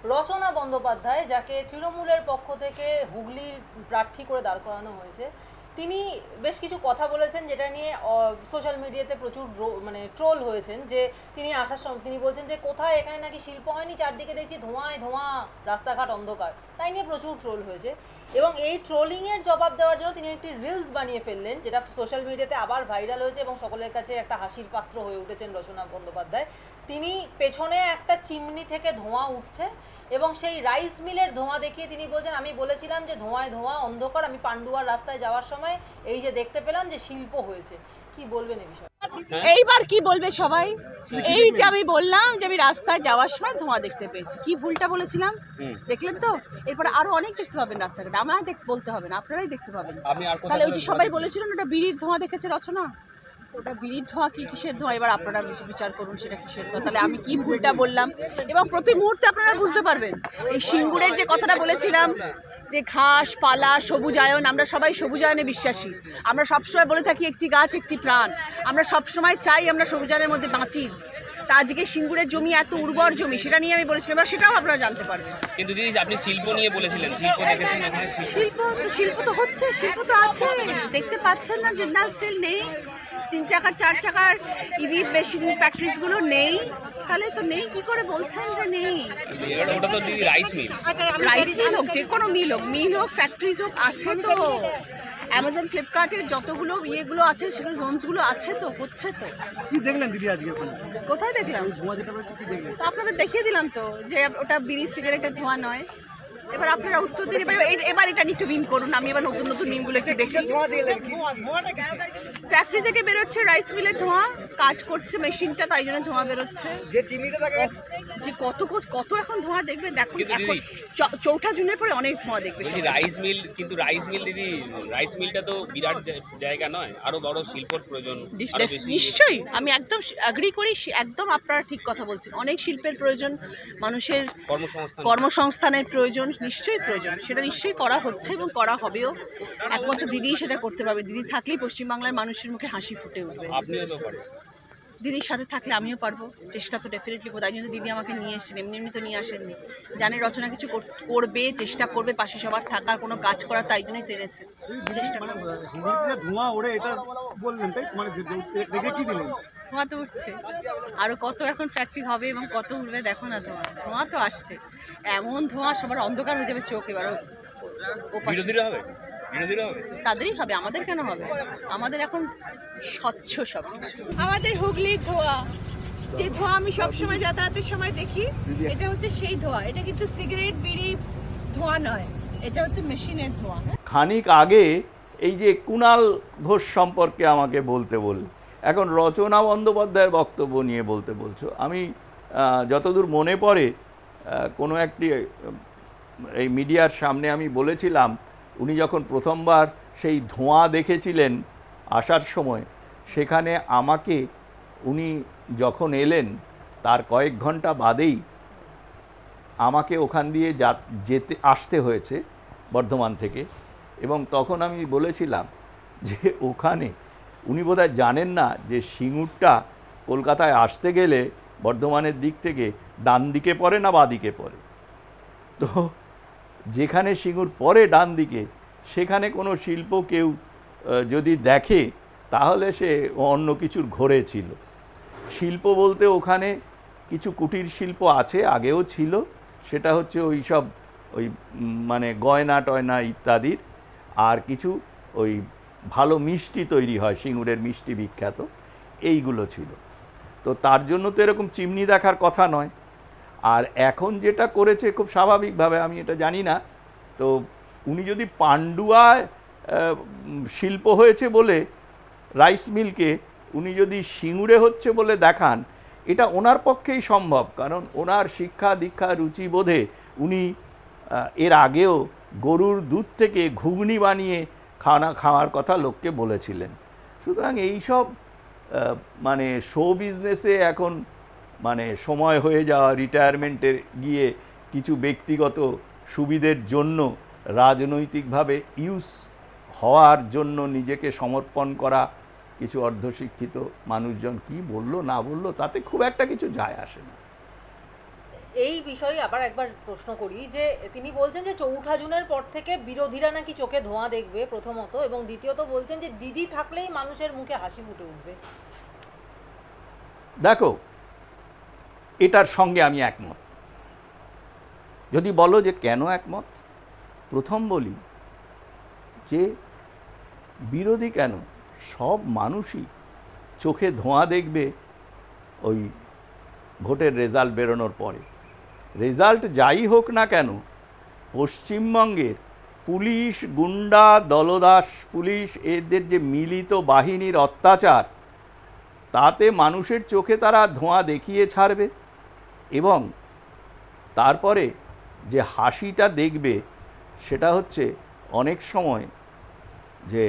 রচনা বন্দ্যোপাধ্যায়, যাকে তৃণমূলের পক্ষ থেকে হুগলির প্রার্থী করে দাঁড় করানো হয়েছে, তিনি বেশ কিছু কথা বলেছেন যেটা নিয়ে সোশ্যাল মিডিয়াতে প্রচুর মানে ট্রোল হয়েছেন। যে তিনি আসার সময় তিনি বলছেন যে কোথায় এখানে নাকি শিল্প হয়নি, চারদিকে দেখছি ধোঁয়ায় ধোঁয়া, রাস্তাঘাট অন্ধকার, তাই নিয়ে প্রচুর ট্রোল হয়েছে। এবং এই ট্রোলিংয়ের জবাব দেওয়ার জন্য তিনি একটি রিলস বানিয়ে ফেললেন, যেটা সোশ্যাল মিডিয়াতে আবার ভাইরাল হয়েছে এবং সকলের কাছে একটা হাসির পাত্র হয়ে উঠেছেন রচনা বন্দ্যোপাধ্যায়। তিনি পেছনে একটা চিমনি থেকে ধোঁয়া উঠছে এবং সেই রাইস মিলের ধোঁয়া দেখিয়ে তিনি বলছেন, আমি বলেছিলাম যে ধোঁয়ায় ধোঁয়া অন্ধকার, আমি পান্ডুয়ার রাস্তায় যাওয়ার সময় এই যে দেখতে পেলাম যে শিল্প হয়েছে। কি বলবেন এই বিষয়ে? এইবার কি বলবে সবাই? এই যে আমি বললাম যে আমি রাস্তায় যাওয়ার সময় ধোঁয়া দেখতে পেয়েছি, কি ভুলটা বলেছিলাম দেখলেন তো? এরপরে আরো অনেক দেখতে পাবেন রাস্তাঘাটে, আমার বলতে হবে না, আপনারাই দেখতে পাবেন। তাহলে ওই যে সবাই বলেছিলেন ওটা বিড়ির ধোঁয়া দেখেছে রচনা, ওটা বিড়ির ধোঁয়া কি কিসের ধোঁয়া, এবার আপনারা বিচার করুন সেটা কিসের ধোঁয়া। তাহলে আমি কি ভুলটা বললাম এবং প্রতি মুহূর্তে আপনারা বুঝতে পারবেন। এই সিঙ্গুরের যে কথাটা বলেছিলাম যে ঘাস পালা সবুজায়ন, আমরা সবাই সবুজায়নে বিশ্বাসী। আমরা সবসময় বলে থাকি একটি গাছ একটি প্রাণ, আমরা সবসময় চাই আমরা সবুজায়নের মধ্যে বাঁচি। তা আজকে সিঙ্গুরের জমি এত উর্বর জমি, সেটা নিয়ে আমি বলেছিলাম, এবার সেটাও আপনারা জানতে পারবেন। কিন্তু দিদি আপনি শিল্প নিয়ে বলেছিলেন, শিল্প দেখেছেন এখানে? শিল্প তো হচ্ছে, শিল্প তো আছে, দেখতে পাচ্ছেন না? জিন্দাল স্টিল নেই, 3 চাকার 4 চাকার ইভি মেশিন ফ্যাক্টরিজগুলো নেই, তাহলে তো নেই কি করে বলছেন যে নেই? ওটা তো দিদি রাইস মিল হোক, যে কোনো মিল হোক ফ্যাক্টরিজ হোক, আছে তো। অ্যামাজন ফ্লিপকার্টের যতগুলো ইয়েগুলো আছে সেগুলো জোনসগুলো আছে তো, হচ্ছে তো। কি দেখলেন দিদি আজকে? কোথায় দেখলাম? আপনাদের দেখিয়ে দিলাম তো যে ওটা বিড়ি সিগারেটের ধোঁয়া নয়। এবার আপনারা উত্তর দিন, এবার এটা নিয়ে একটু মিম করুন। আমি এবার নতুন নতুন মিমগুলো একটু দেখি। ফ্যাক্টরি থেকে বেরোচ্ছে রাইস মিলের ধোঁয়া, কাজ করছে মেশিনটা, তাই জন্য ধোঁয়া বেরোচ্ছে। যে কত এখন ধোঁয়া দেখবে, দেখুন এখন 4ঠা জুনের পরে অনেক ধোঁয়া দেখবে রাইস মিল। কিন্তু রাইস মিল দিদি, রাইস মিলটা তো বিরাট জায়গা নয়, আরো বড় শিল্পর প্রয়োজন। নিশ্চয়ই, আমি একদম এগ্রি করি, একদম আপনারা ঠিক কথা বলছেন। অনেক শিল্পের প্রয়োজন, মানুষের কর্মসংস্থানের প্রয়োজন, নিশ্চয়ই প্রয়োজন, সেটা নিশ্চয়ই করা হচ্ছে এবং করা হবেও। একমাত্র দিদিই সেটা করতে পারবে, দিদি থাকলেই পশ্চিমবাংলার মানুষের মুখে হাসি ফুটে উঠবে। দিদির সাথে থাকলে আমিও পারবো, চেষ্টা তো ডেফিনেটলি করবো। তাই জন্য দিদি আমাকে নিয়ে এসেছেন, এমনি এমনি তো নিয়ে আসেননি। জানে রচনা কিছু করবে, চেষ্টা করবে পাশে সবার থাকার, কোনো কাজ করার, তাই জন্যই টেনেছে। চেষ্টা ধোঁয়া ওড়ে এটা বললেন, তাই মানে দেখে কি দিলেন? ধোঁয়া তো উঠছে, আরও কত এখন ফ্যাক্টরি হবে এবং কত উঠবে দেখো না। ধোঁয়া তো আসছে, এমন ধোঁয়া সবার অন্ধকার হয়ে যাবে চোখ। এবার তাদেরই হবে, আমাদের কেন হবে? আমাদের এখন স্বচ্ছ সব কিছু। আমাদের হুগলির ধোঁয়া, যে ধোঁয়া আমি সবসময় যাতায়াতের সময় দেখি, এটা হচ্ছে সেই ধোঁয়া। এটা কিন্তু সিগারেট বিড়ি ধোঁয়া নয়, এটা হচ্ছে মেশিনের ধোঁয়া। খানিক আগে এই যে কুণাল ঘোষ সম্পর্কে আমাকে বলতে এখন রচনা বন্দ্যোপাধ্যায়ের বক্তব্য নিয়ে বলছো। আমি যতদূর মনে পড়ে কোনো একটি এই মিডিয়ার সামনে আমি বলেছিলাম, উনি যখন প্রথমবার সেই ধোঁয়া দেখেছিলেন আসার সময়, সেখানে আমাকে উনি যখন এলেন তার কয়েক ঘন্টা বাদেই আমাকে ওখান দিয়ে আসতে হয়েছে বর্ধমান থেকে। এবং তখন আমি বলেছিলাম যে ওখানে উনি বোধহয় জানেন না যে সিঙ্গুরটা কলকাতায় আসতে গেলে বর্ধমানের দিক থেকে ডান দিকে পড়ে না বাঁ দিকে পড়ে। তো যেখানে সিঙ্গুর পড়ে ডান দিকে, সেখানে কোনো শিল্প কেউ যদি দেখে তাহলে সে অন্য কিছুর ঘোরে ছিল। শিল্প বলতে ওখানে কিছু কুটির শিল্প আছে, আগেও ছিল, সেটা হচ্ছে ওই সব ওই মানে গয়না টয়না ইত্যাদির, আর কিছু ওই ভালো মিষ্টি তৈরি হয়, সিঙ্গুরের মিষ্টি বিখ্যাত, এইগুলো ছিল। তো তার জন্য তো এরকম চিমনি দেখার কথা নয়। আর এখন যেটা করেছে খুব স্বাভাবিকভাবে, আমি এটা জানি না, তো উনি যদি পান্ডুয়ায় শিল্প হয়েছে বলে রাইস মিলকে উনি যদি সিঙ্গুরে হচ্ছে বলে দেখান, এটা ওনার পক্ষেই সম্ভব। কারণ ওনার শিক্ষা দীক্ষা রুচিবোধে উনি এর আগেও গরুর দুধ থেকে ঘুগনি বানিয়ে খাওয়ার কথা লোককে বলেছিলেন। সুতরাং এইসব মানে শো বিজনেসে এখন মানে সময় হয়ে যাওয়া, রিটায়ারমেন্টে গিয়ে কিছু ব্যক্তিগত সুবিধের জন্য রাজনৈতিকভাবে ইউজ হওয়ার জন্য নিজেকে সমর্পণ করা কিছু অর্ধশিক্ষিত মানুষজন কি বললো না বললো তাতে খুব একটা কিছু যায় আসে না। এই বিষয়ে আবার একবার প্রশ্ন করি যে তিনি বলছেন যে 4 জুনের পর থেকে বিরোধীরা নাকি চোখে ধোঁয়া দেখবে প্রথমত, এবং দ্বিতীয়ত বলছেন যে দিদি থাকলেই মানুষের মুখে হাসি ফুটে উঠবে। দেখো, এটার সঙ্গে আমি একমত। যদি বলো যে কেন একমত, প্রথম বলি যে বিরোধী কেন, সব মানুষই চোখে ধোঁয়া দেখবে ওই ভোটের রেজাল্ট বেরোনোর পরে। রেজাল্ট যাই হোক না কেন, পশ্চিমবঙ্গের পুলিশ, গুন্ডা, দলদাস পুলিশ, এদের যে মিলিত বাহিনীর অত্যাচার, তাতে মানুষের চোখে তারা ধোঁয়া দেখিয়ে ছাড়বে। এবং তারপরে যে হাসিটা দেখবে সেটা হচ্ছে অনেক সময় যে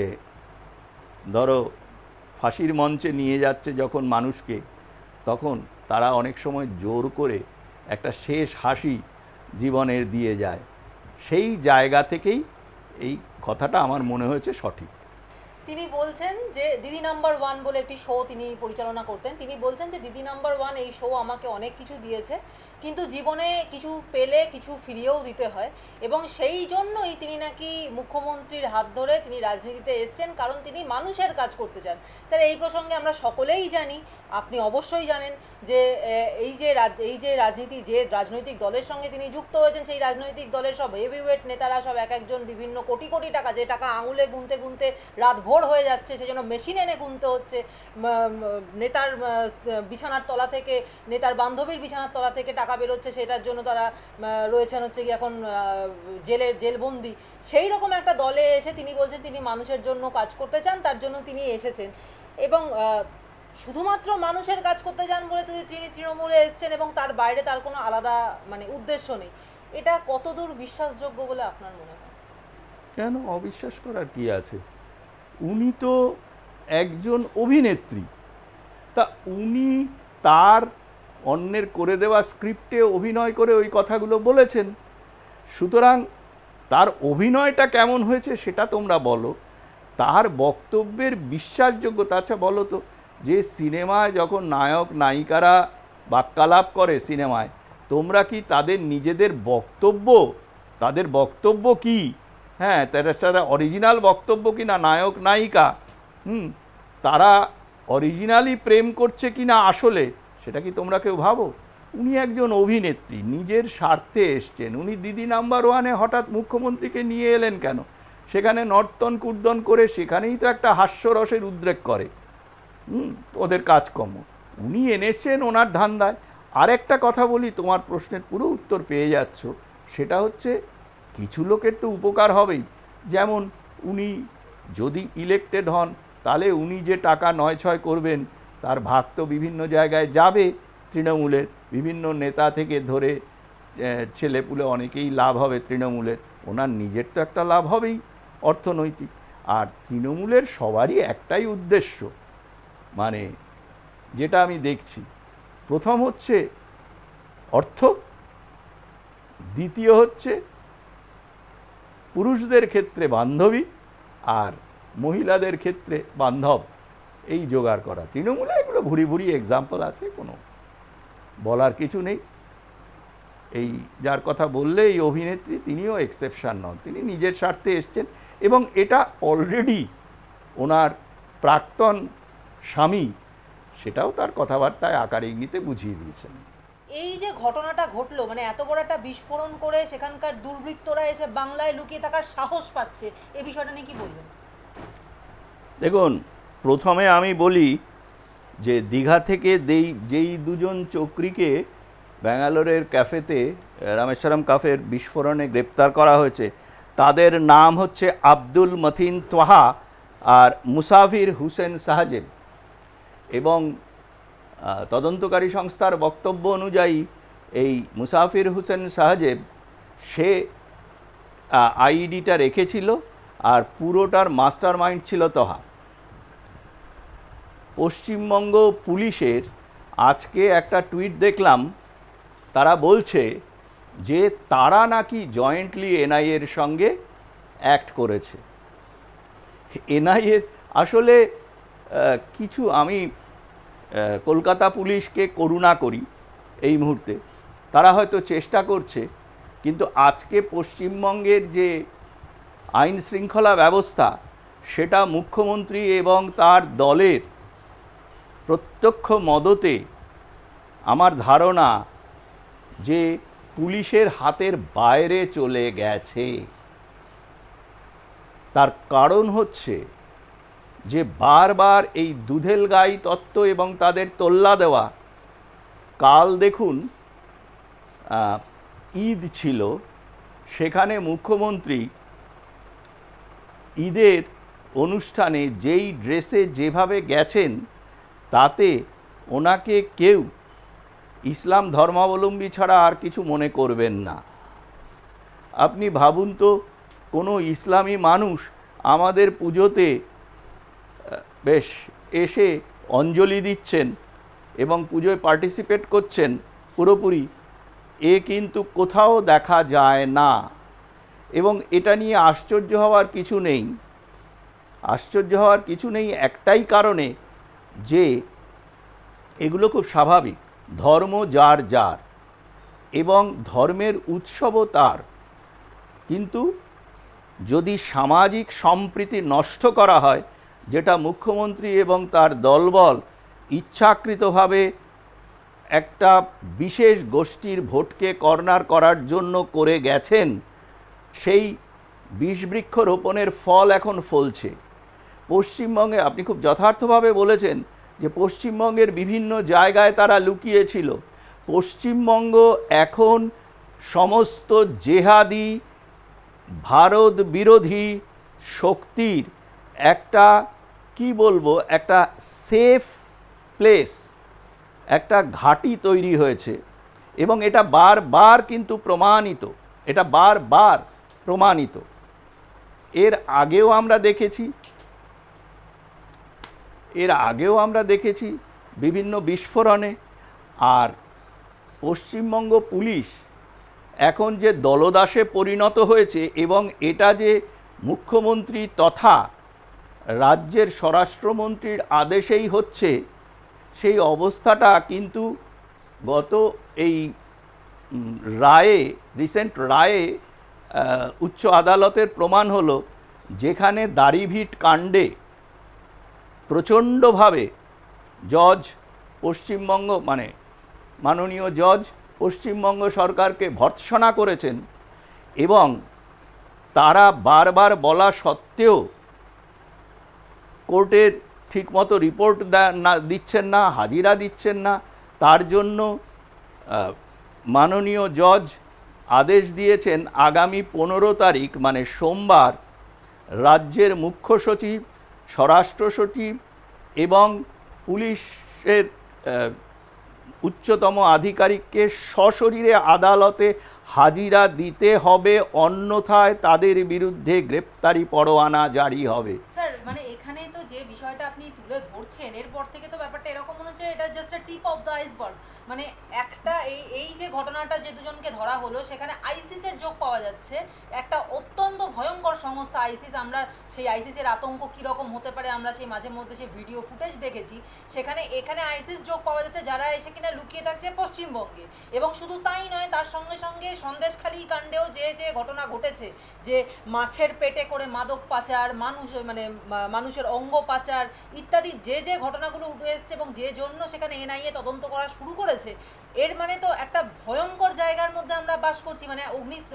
ধরো ফাঁসির মঞ্চে নিয়ে যাচ্ছে যখন মানুষকে, তখন তারা অনেক সময় জোর করে একটা শেষ হাসি জীবনের দিয়ে যায়। সেই জায়গা থেকেই এই কথাটা আমার মনে হয়েছে সঠিক। তিনি বলছেন যে দিদি নাম্বার 1 বলে একটি শো তিনি পরিচালনা করতেন। তিনি বলছেন যে দিদি নাম্বার 1 এই শো আমাকে অনেক কিছু দিয়েছে, কিন্তু জীবনে কিছু পেলে কিছু ফিরিয়েও দিতে হয়, এবং সেই জন্যই তিনি নাকি মুখ্যমন্ত্রীর হাত ধরে তিনি রাজনীতিতে এসছেন, কারণ তিনি মানুষের কাজ করতে চান। স্যার, এই প্রসঙ্গে আমরা সকলেই জানি, আপনি অবশ্যই জানেন যে এই যে রাজনৈতিক দলের সঙ্গে তিনি যুক্ত হয়েছেন, সেই রাজনৈতিক দলের সব হেভিওয়েট নেতারা সব এক একজন বিভিন্ন কোটি কোটি টাকা, যে টাকা আঙুলে গুনতে গুনতে রাত ভোর হয়ে যাচ্ছে, সেজন্য মেশিন এনে গুনতে হচ্ছে, নেতার বিছানার তলা থেকে, নেতার বান্ধবীর বিছানার তলা থেকে টাকা বেরোচ্ছে, সেটার জন্য তারা রয়েছেন হচ্ছে কি এখন জেলবন্দি। সেই রকম একটা দলে এসে তিনি বলছেন তিনি মানুষের জন্য কাজ করতে চান, তার জন্য তিনি এসেছেন, এবং শুধুমাত্র মানুষের কাজ করতে চান বলে তিনি তৃণমূলে এসেছেন, এবং তার বাইরে তার কোনো আলাদা উদ্দেশ্য নেই। এটা কতদূর বিশ্বাসযোগ্য বলে আপনার মনে হয়? কেন অবিশ্বাস করার কি আছে? উনি তো একজন অভিনেত্রী, তা উনি তার অন্যের করে দেওয়া স্ক্রিপ্টে অভিনয় করে ওই কথাগুলো বলেছেন। সুতরাং তার অভিনয়টা কেমন হয়েছে সেটা তোমরা বলো, তার বক্তব্যের বিশ্বাসযোগ্যতা। আচ্ছা বলো তো, যে সিনেমায় যখন নায়ক নায়িকারা বাক্যালাপ করে সিনেমায়, তোমরা কি তাদের নিজেদের বক্তব্য কি, হ্যাঁ তারা অরিজিনাল বক্তব্য কি না নায়ক নায়িকা, তারা অরিজিনালি প্রেম করছে কি না আসলে, সেটা কি তোমরা কেউ ভাবো? উনি একজন অভিনেত্রী, নিজের স্বার্থে এসছেন। উনি দিদি নাম্বার 1-এ হঠাৎ মুখ্যমন্ত্রীকে নিয়ে এলেন কেন? সেখানে নর্তন কুর্দন করে সেখানেই তো একটা হাস্যরসের উদ্রেক করে ওদের কাজকর্ম। উনি এনেছেন ওনার ধান্দায়। আরেকটা কথা বলি, তোমার প্রশ্নের পুরো উত্তর পেয়ে যাচ্ছ, সেটা হচ্ছে কিছু লোকের তো উপকার হবেই। যেমন উনি যদি ইলেক্টেড হন, তাহলে উনি যে টাকা 9-6 করবেন তার ভাগ তো বিভিন্ন জায়গায় যাবে, তৃণমূলের বিভিন্ন নেতা থেকে ধরে ছেলেপুলে অনেকেই লাভ হবে তৃণমূলের, ওনার নিজের তো একটা লাভ হবেই অর্থনৈতিক। আর তৃণমূলের সবারই একটাই উদ্দেশ্য, মানে যেটা আমি দেখছি, প্রথম হচ্ছে অর্থ, দ্বিতীয় হচ্ছে পুরুষদের ক্ষেত্রে বান্ধবী, আর মহিলাদের ক্ষেত্রে বান্ধব, এই জোগাড় করা। তৃণমূলে এগুলো ভুরি ভুরি এক্সাম্পল আছে, কোনো বলার কিছু নেই। এই যার কথা বললে এই অভিনেত্রী, তিনিও এক্সেপশন নন, তিনি নিজের স্বার্থে এসছেন, এবং এটা অলরেডি ওনার প্রাক্তন স্বামী সেটাও তার কথাবার্তায় আকার ইঙ্গিতে বুঝিয়ে দিয়েছেন। এই যে ঘটনাটা ঘটলো, এত বড় একটা বিস্ফোরণ করে সেখানকার দুর্বৃত্তরা এসে বাংলায় লুকিয়ে থাকার সাহস পাচ্ছে, এই বিষয়টা নিয়ে কি বলবেন? দেখুন, প্রথমে আমি বলি যে দীঘা থেকে যেই দুজন চক্রীকে ব্যাঙ্গালোরের ক্যাফেতে, রামেশ্বরম ক্যাফের বিস্ফোরণে গ্রেপ্তার করা হয়েছে, তাদের নাম হচ্ছে আব্দুল মতিন তোহা আর মুসাফির হুসেন সাহাজেব। এবং তদন্তকারী সংস্থার বক্তব্য অনুযায়ী এই মুসাফির হুসেন সাহাজেব সে আইডিটা রেখেছিল, আর পুরোটার মাস্টার মাইন্ড ছিল তোহা। পশ্চিমবঙ্গ পুলিশের আজকে একটা টুইট দেখলাম, তারা বলছে যে তারা নাকি জয়েন্টলি এনআইএর সঙ্গে অ্যাক্ট করেছে। এনআইএর আসলে কিছু, আমি কলকাতা পুলিশকে করুণা করি এই মুহূর্তে, তারা হয়তো চেষ্টা করছে, কিন্তু আজকে পশ্চিমবঙ্গের যে আইন শৃঙ্খলা ব্যবস্থা সেটা মুখ্যমন্ত্রী এবং তার দলের প্রত্যক্ষ মদতে আমার ধারণা যে পুলিশের হাতের বাইরে চলে গেছে। তার কারণ হচ্ছে যে বারবার এই দুধেল গাই তত্ত্ব এবং তাদের তোল্লা দেওয়া। কাল দেখুন ঈদ ছিল, সেখানে মুখ্যমন্ত্রী ঈদের অনুষ্ঠানে যেই ড্রেসে যেভাবে গেছেন তাতে ওনাকে কেউ ইসলাম ধর্মাবলম্বী ছাড়া আর কিছু মনে করবেন না। আপনি ভাবুন তো, কোনো ইসলামী মানুষ আমাদের পুজোতে বেশ এসে অঞ্জলি দিচ্ছেন এবং পুজোয় পার্টিসিপেট করছেন পুরোপুরি, এ কিন্তু কোথাও দেখা যায় না। এবং এটা নিয়ে আশ্চর্য হওয়ার কিছু নেই। আশ্চর্য হওয়ার কিছু নেই একটাই কারণে, যে এগুলো খুব স্বাভাবিক। ধর্ম যার যার এবং ধর্মের উৎসবও তার, কিন্তু যদি সামাজিক সম্প্রীতি নষ্ট করা হয়, যেটা মুখ্যমন্ত্রী এবং তার দলবল ইচ্ছাকৃতভাবে একটা বিশেষ গোষ্ঠীর ভোটকে কর্নার করার জন্য করে গেছেন, সেই বিষবৃক্ষ রোপণের ফল এখন ফলছে। পশ্চিমবঙ্গে আপনি খুব যথার্থভাবে বলেছেন যে পশ্চিমবঙ্গের বিভিন্ন জায়গায় তারা লুকিয়েছিল। পশ্চিমবঙ্গ এখন সমস্ত জেহাদি ভারত বিরোধী শক্তির একটা কি বলবো, একটা সেফ প্লেস, একটা ঘাঁটি তৈরি হয়েছে। এবং এটা বারবার কিন্তু প্রমাণিত, এটা বারবার প্রমাণিত। এর আগেও আমরা দেখেছি বিভিন্ন বিস্ফোরণে। আর পশ্চিমবঙ্গ পুলিশ এখন যে দলদাসে পরিণত হয়েছে, এবং এটা যে মুখ্যমন্ত্রী তথা রাজ্যের স্বরাষ্ট্রমন্ত্রীর আদেশেই হচ্ছে, সেই অবস্থাটা কিন্তু গত এই রিসেন্ট রায়ে উচ্চ আদালতের প্রমাণ হলো, যেখানে দাড়িভিট কাণ্ডে প্রচণ্ডভাবে জজ পশ্চিমবঙ্গ মাননীয় জজ পশ্চিমবঙ্গ সরকারকে ভর্ৎসনা করেছেন, এবং তারা বারবার বলা সত্ত্বেও কোর্টের ঠিকমতো রিপোর্ট দিচ্ছেন না, হাজিরা দিচ্ছেন না। তার জন্য মাননীয় জজ আদেশ দিয়েছেন আগামী 15 তারিখ সোমবার রাজ্যের মুখ্য সচিব, স্বরাষ্ট্র সচিব এবং পুলিশের উচ্চতম আধিকারিককে সশরীরে আদালতে হাজিরা দিতে হবে, অন্যথায় তাদের বিরুদ্ধে গ্রেপ্তারি পরোয়ানা জারি হবে। স্যার এখানে তো যে বিষয়টা আপনি তুলে ধরছেন, এরপর থেকে তো ব্যাপারটা এরকম মনে হচ্ছে এটা just tip of the iceberg. একটা এই যে ঘটনাটা যে দুজনকে ধরা হলো, সেখানে আইসিসের যোগ পাওয়া যাচ্ছে, একটা অত্যন্ত ভয়ঙ্কর সংস্থা আইসিস। আমরা সেই আইসিসের আতঙ্ক কীরকম হতে পারে আমরা সেই মাঝে মধ্যে সেই ভিডিও ফুটেজ দেখেছি। এখানে আইসিস যোগ পাওয়া যাচ্ছে, যারা এসে কিনা লুকিয়ে থাকছে পশ্চিমবঙ্গে। এবং শুধু তাই নয়, তার সঙ্গে সঙ্গে সন্দেশখালী কাণ্ডেও যে ঘটনা ঘটেছে, যে মাছের পেটে করে মাদক পাচার, মানুষের অঙ্গ পাচার ইত্যাদি যে ঘটনাগুলো উঠে এসছে, এবং যে জন্য সেখানে এনআইএ তদন্ত করা শুরু করেছে, এর তো একটা ভয়ঙ্কর জায়গার মধ্যে আমরা বাস করছি।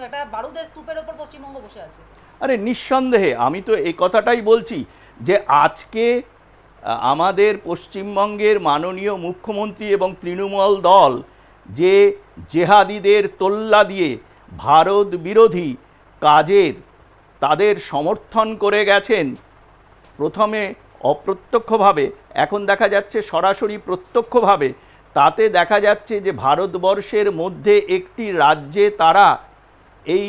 একটা বারুদের স্তূপের ওপর পশ্চিমবঙ্গ বসে আছে। আরে নিঃসন্দেহে, আমি তো এই কথাটাই বলছি যে আজকে আমাদের পশ্চিমবঙ্গের মাননীয় মুখ্যমন্ত্রী এবং তৃণমূল দল যে জেহাদিদের তোল্লা দিয়ে ভারত বিরোধী কাজের তাদের সমর্থন করে গেছেন, প্রথমে অপ্রত্যক্ষভাবে, এখন দেখা যাচ্ছে সরাসরি প্রত্যক্ষভাবে। তাতে দেখা যাচ্ছে যে ভারতবর্ষের মধ্যে একটি রাজ্যে তারা এই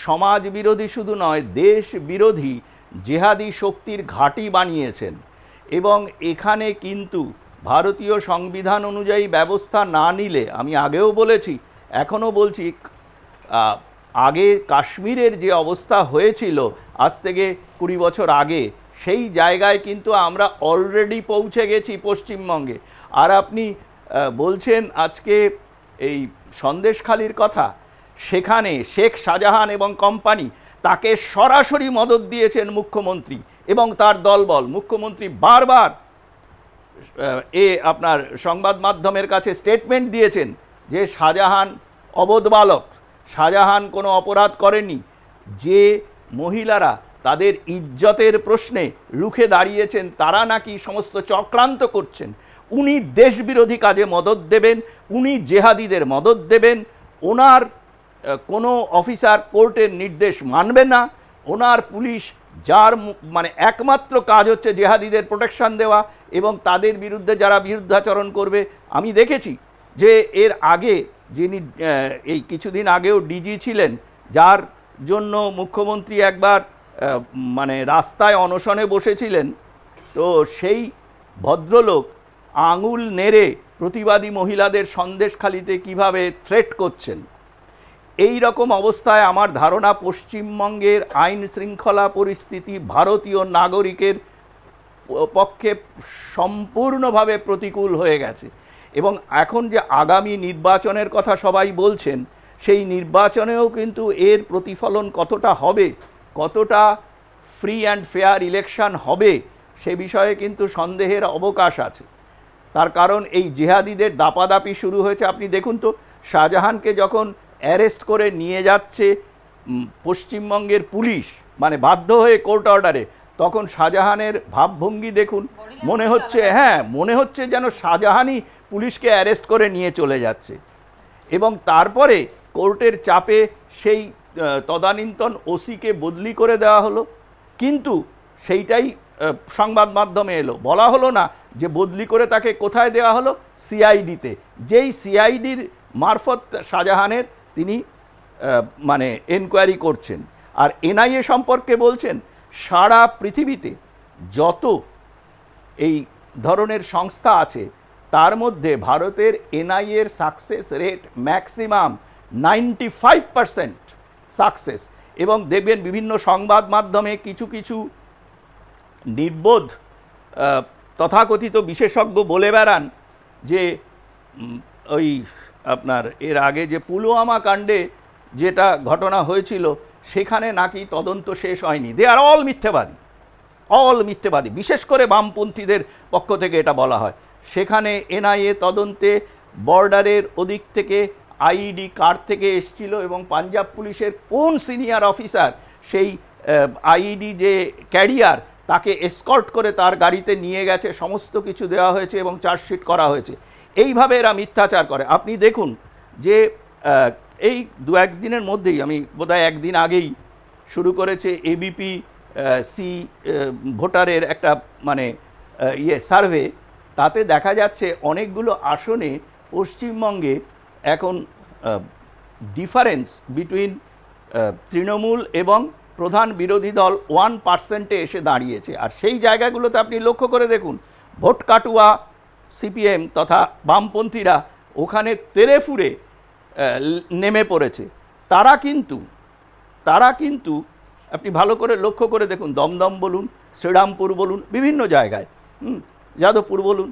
সমাজ বিরোধী শুধু নয়, দেশ বিরোধী জেহাদি শক্তির ঘাঁটি বানিয়েছেন। এবং এখানে কিন্তু ভারতীয় সংবিধান অনুযায়ী ব্যবস্থা না নিলে, আমি আগেও বলেছি এখনও বলছি, আগে কাশ্মীরের যে অবস্থা হয়েছিল আজ থেকে 20 বছর আগে, সেই জায়গায় কিন্তু আমরা অলরেডি পৌঁছে গেছি পশ্চিমবঙ্গে। আর আপনি বলছেন আজকে এই সন্দেশখালির কথা, সেখানে শেখ শাহজাহান এবং কোম্পানি তাকে সরাসরি মদত দিয়েছেন মুখ্যমন্ত্রী এবং তার দলবল। মুখ্যমন্ত্রী বারবার আপনার সংবাদ মাধ্যমের কাছে স্টেটমেন্ট দিয়েছেন যে শাহজাহান অবোধ বালক, শাহজাহান কোনো অপরাধ করেনি। যে মহিলারা তাদের ইজ্জতের প্রশ্নে রুখে দাঁড়িয়েছেন তারা নাকি সমস্ত চক্রান্ত করছেন। উনি দেশবিরোধী কাজে মদত দেবেন, উনি জেহাদিদের মদত দেবেন, ওনার কোনো অফিসার কোর্টের নির্দেশ মানবে না, ওনার পুলিশ যার মানে একমাত্র কাজ হচ্ছে জেহাদিদের প্রোটেকশন দেওয়া এবং তাদের বিরুদ্ধে যারা বিরুদ্ধাচরণ করবে। আমি দেখেছি যে এর আগে যিনি এই কিছুদিন আগেও ডিজি ছিলেন, যার জন্য মুখ্যমন্ত্রী একবার মানে রাস্তায় অনশনে বসেছিলেন, তো সেই ভদ্রলোক আঙুল নেড়ে প্রতিবাদী মহিলাদের সন্দেশখালিতে কিভাবে থ্রেট করছেন। এই রকম অবস্থায় আমার ধারণা পশ্চিমবঙ্গের আইন শৃঙ্খলা পরিস্থিতি ভারতীয় নাগরিকের পক্ষে সম্পূর্ণভাবে প্রতিকূল হয়ে গেছে। এবং এখন যে আগামী নির্বাচনের কথা সবাই বলছেন, সেই নির্বাচনেও কিন্তু এর প্রতিফলন কতটা হবে, কতটা ফ্রি অ্যান্ড ফেয়ার ইলেকশন হবে, সে বিষয়ে কিন্তু সন্দেহের অবকাশ আছে। তার কারণ এই জেহাদিদের দাপাদাপি শুরু হয়েছে। আপনি দেখুন তো, শাহজাহানকে যখন অ্যারেস্ট করে নিয়ে যাচ্ছে পশ্চিমবঙ্গের পুলিশ, মানে বাধ্য হয়ে কোর্ট অর্ডারে, তখন শাহজাহানের ভাবভঙ্গি দেখুন, মনে হচ্ছে মনে হচ্ছে যেন শাহজাহানই পুলিশকে অ্যারেস্ট করে নিয়ে চলে যাচ্ছে। এবং তারপরে কোর্টের চাপে সেই তদানীন্তন ওসিকে বদলি করে দেওয়া হলো, কিন্তু সেইটাই সংবাদ মাধ্যমে এলো, বলা হলো না যে বদলি করে তাকে কোথায় দেওয়া হলো, সিআইডিতে, যেই সিআইডির মারফত শাহজাহানের তিনি মানে এনকোয়ারি করছেন। আর এনআইএ সম্পর্কে বলছেন সারা পৃথিবীতে যত এই ধরনের সংস্থা আছে তার মধ্যে ভারতের এনআইএর সাকসেস রেট ম্যাক্সিমাম 95% সাকসেস। এবং দেখবেন বিভিন্ন সংবাদ মাধ্যমে কিছু কিছু নির্বোধ তথাকথিত বিশেষজ্ঞ বলে বেড়ান যে ওই আপনার এর আগে যে পুলওয়ামা কাণ্ডে যেটা ঘটনা হয়েছিল সেখানে নাকি তদন্ত শেষ হয়নি। দে আর অল মিথ্যেবাদী, বিশেষ করে বামপন্থীদের পক্ষ থেকে এটা বলা হয়। সেখানে এনআইএ তদন্তে বর্ডারের ওদিক থেকে আইডি কার থেকে এসেছিল এবং পাঞ্জাব পুলিশের কোন সিনিয়র অফিসার সেই আইডি যে ক্যারিয়ার তাকে এসকর্ট করে তার গাড়িতে নিয়ে গেছে, সমস্ত কিছু দেওয়া হয়েছে এবং চার্জশিট করা হয়েছে। এইভাবে এরা মিথ্যাচার করে। আপনি দেখুন যে এই দু একদিনের মধ্যেই, আমি বোধহয় একদিন আগেই শুরু করেছে এবিপি সি ভোটারের একটা মানে সার্ভে, তাতে দেখা যাচ্ছে অনেকগুলো আসনে পশ্চিমবঙ্গে এখন ডিফারেন্স বিটুইন তৃণমূল এবং প্রধান বিরোধী দল 1% এসে দাঁড়িয়েছে। আর সেই জায়গাগুলোতে আপনি লক্ষ্য করে দেখুন, ভোট কাটুয়া সিপিএম তথা বামপন্থীরা ওখানে তেরে ফুরে নেমে পড়েছে। তারা কিন্তু আপনি ভালো করে লক্ষ্য করে দেখুন, দমদম বলুন, শ্রীরামপুর বলুন, বিভিন্ন জায়গায় যাদবপুর বলুন,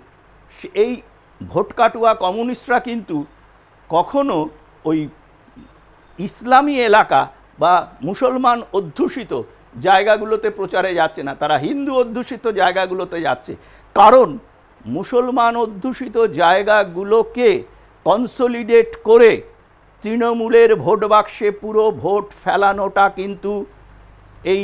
এই ভোট কাটুয়া কমিউনিস্টরা কিন্তু কখনো ওই ইসলামী এলাকা বা মুসলমান অধ্যুষিত জায়গাগুলোতে প্রচারে যাচ্ছে না, তারা হিন্দু অধ্যুষিত জায়গাগুলোতে যাচ্ছে। কারণ মুসলমান অধ্যুষিত জায়গাগুলোকে কনসলিডেট করে তৃণমূলের ভোট বাক্সে পুরো ভোট ফেলানোটা কিন্তু এই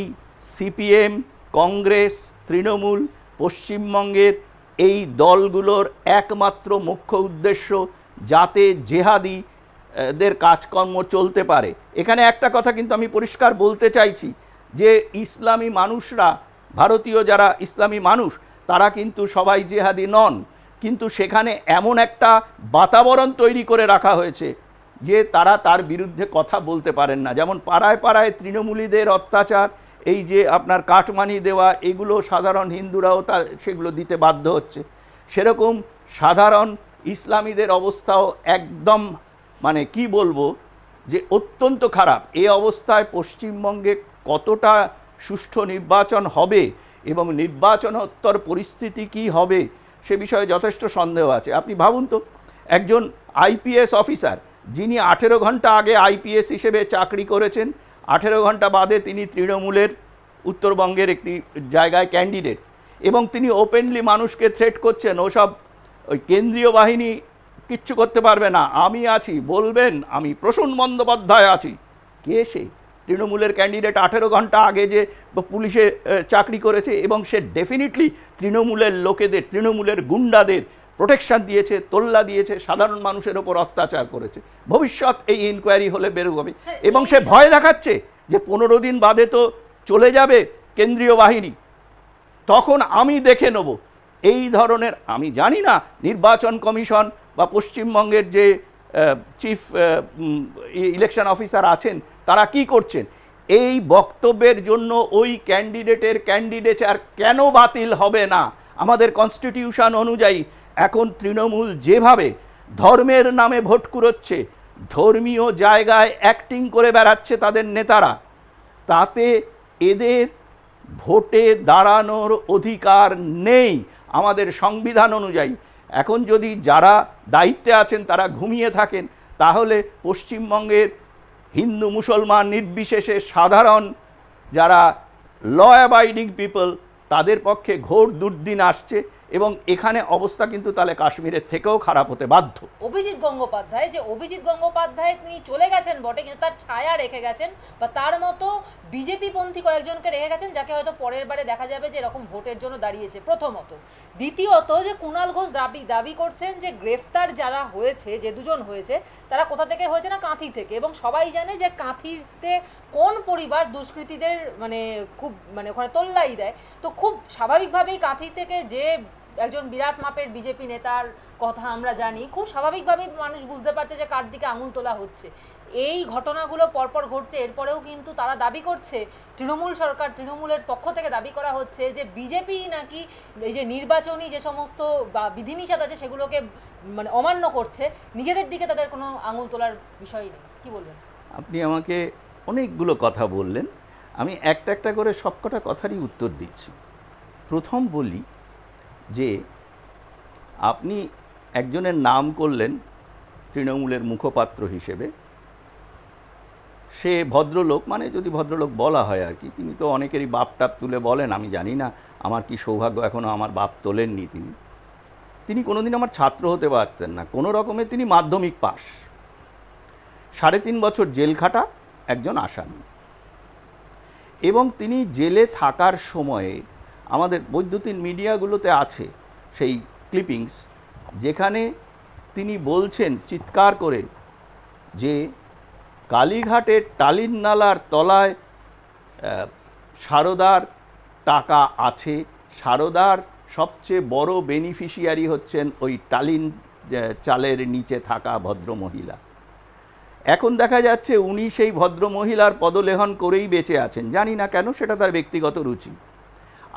সিপিএম, কংগ্রেস, তৃণমূল, পশ্চিমবঙ্গের এই দলগুলোর একমাত্র মুখ্য উদ্দেশ্য, যাতে জেহাদিদের কাজকর্ম চলতে পারে। এখানে একটা কথা কিন্তু আমি পরিষ্কার বলতে চাইছি যে ইসলামী মানুষরা, ভারতীয় যারা ইসলামী মানুষ, তারা কিন্তু সবাই জেহাদি নন, কিন্তু সেখানে এমন একটা বাতাবরণ তৈরি করে রাখা হয়েছে যে তারা তার বিরুদ্ধে কথা বলতে পারেন না। যেমন পাড়ায় পাড়ায় তৃণমূলীদের অত্যাচার, এই যে আপনার কাটমানি দেওয়া, এগুলো সাধারণ হিন্দুরাও সেগুলো দিতে বাধ্য হচ্ছে। সেরকম সাধারণ ইসলামীদের অবস্থাও একদম মানে কি বলবো যে অত্যন্ত খারাপ। এই অবস্থায় পশ্চিমবঙ্গে কতটা সুষ্ঠু নির্বাচন হবে এবং নির্বাচনোত্তর পরিস্থিতি কি হবে সে বিষয়ে যথেষ্ট সন্দেহ আছে। আপনি ভাবুন তো, একজন আইপিএস অফিসার যিনি 18 ঘন্টা আগে আইপিএস হিসেবে চাকরি করেছেন, 18 ঘন্টা বাদে তিনি তৃণমূলের উত্তরবঙ্গের একটি জায়গায় ক্যান্ডিডেট, এবং তিনি ওপেনলি মানুষকে থ্রেট করছেন ওসব ওই কেন্দ্রীয় বাহিনী কিচ্ছু করতে পারবে না, আমি আছি, বলবেন আমি প্রসূন বন্দ্যোপাধ্যায় আছি। কে সে? তৃণমূলের ক্যান্ডিডেট, 18 ঘন্টা আগে যে পুলিশে চাকরি করেছে, এবং সে ডেফিনেটলি তৃণমূলের লোকেদের, তৃণমূলের গুন্ডাদের প্রোটেকশন দিয়েছে, তোল্লা দিয়েছে, সাধারণ মানুষের ওপর অত্যাচার করেছে। ভবিষ্যৎ এই ইনকোয়ারি হলে বেরোবে, এবং সে ভয় দেখাচ্ছে যে 15 দিন বাদে তো চলে যাবে কেন্দ্রীয় বাহিনী, তখন আমি দেখে নেব। এই ধরনের, আমি জানি না নির্বাচন কমিশন বা পশ্চিমবঙ্গের যে চিফ ইলেকশন অফিসার আছেন তারা কি করছেন। এই বক্তব্যের জন্য ওই ক্যান্ডিডেটের ক্যান্ডিডেচার কেন বাতিল হবে না? আমাদের কনস্টিটিউশন অনুযায়ী এখন তৃণমূল যেভাবে ধর্মের নামে ভোট কুড়োচ্ছে, ধর্মীয় জায়গায় অ্যাক্টিং করে বেড়াচ্ছে তাদের নেতারা, তাতে এদের ভোটে দাঁড়ানোর অধিকার নেই আমাদের সংবিধান অনুযায়ী। এখন যদি যারা দায়িত্বে আছেন তারা ঘুমিয়ে থাকেন, তাহলে পশ্চিমবঙ্গের হিন্দু মুসলমান নির্বিশেষে সাধারণ যারা ল অ্যাবাইডিং পিপল তাদের পক্ষে ঘোর দুর্দিন আসছে, এবং এখানে অবস্থা কিন্তু তাহলে কাশ্মীরের থেকেও খারাপ হতে বাধ্য। অভিজিৎ গঙ্গোপাধ্যায়, যে অভিজিৎ গঙ্গোপাধ্যায় তিনি চলে গেছেন বটে, কিন্তু তার ছায়া রেখে গেছেন, বা তার মতো বিজেপি পন্থী কয়েকজনকে রেখে গেছেন যাকে হয়তো পরের বারে দেখা যাবে যে এরকম ভোটের জন্য দাঁড়িয়েছে, প্রথমত। দ্বিতীয়ত, যে কুণাল ঘোষ দাবি করছেন যে গ্রেফতার যারা হয়েছে, যে দুজন হয়েছে, তারা কোথা থেকে হয়েছে না কাঁথি থেকে, এবং সবাই জানে যে কাঁথিতে কোন পরিবার দুষ্কৃতীদের খুব ওখানে তোল্লাই দেয়। তো খুব স্বাভাবিকভাবেই কাঁথি থেকে যে একজন বিরাট মাপের বিজেপি নেতার কথা আমরা জানি, খুব স্বাভাবিকভাবেই মানুষ বুঝতে পারছে যে কার দিকে আঙুল তোলা হচ্ছে। এই ঘটনাগুলো পরপর ঘটছে, এরপরেও কিন্তু তারা দাবি করছে, তৃণমূল সরকার, তৃণমূলের পক্ষ থেকে দাবি করা হচ্ছে যে বিজেপি নাকি এই যে নির্বাচনী যে সমস্ত বিধিনিষেধ আছে সেগুলোকে অমান্য করছে, নিজেদের দিকে তাদের কোনো আঙুল তোলার বিষয় নেই। কি বলবেন? আপনি আমাকে অনেকগুলো কথা বললেন, আমি একটা একটা করে সবকটা কথারই উত্তর দিচ্ছি। প্রথম বলি যে আপনি একজনের নাম করলেন তৃণমূলের মুখপাত্র হিসেবে, সে ভদ্রলোক, যদি ভদ্রলোক বলা হয় আর কি, তিনি তো অনেকেরই বাপ টাপ তুলে বলেন, আমি জানি না আমার কি সৌভাগ্য, এখনও আমার বাপ তোলেননি তিনি কোনোদিন আমার ছাত্র হতে পারতেন না, কোনো রকমে তিনি মাধ্যমিক পাস, 3.5 বছর জেল খাটা একজন আসামি, এবং তিনি জেলে থাকার সময়ে আমাদের বৈদ্যুতিন মিডিয়াগুলোতে আছে সেই ক্লিপিংস, যেখানে তিনি বলছেন চিৎকার করে যে কালীঘাটের টালিন নালার তলায় সারদার টাকা আছে, সারদার সবচেয়ে বড় বেনিফিশিয়ারি হচ্ছেন ওই টালিন চালের নিচে থাকা ভদ্রমহিলা। এখন দেখা যাচ্ছে উনি সেই ভদ্রমহিলার পদলেহন করেই বেঁচে আছেন, জানি না কেন, সেটা তার ব্যক্তিগত রুচি।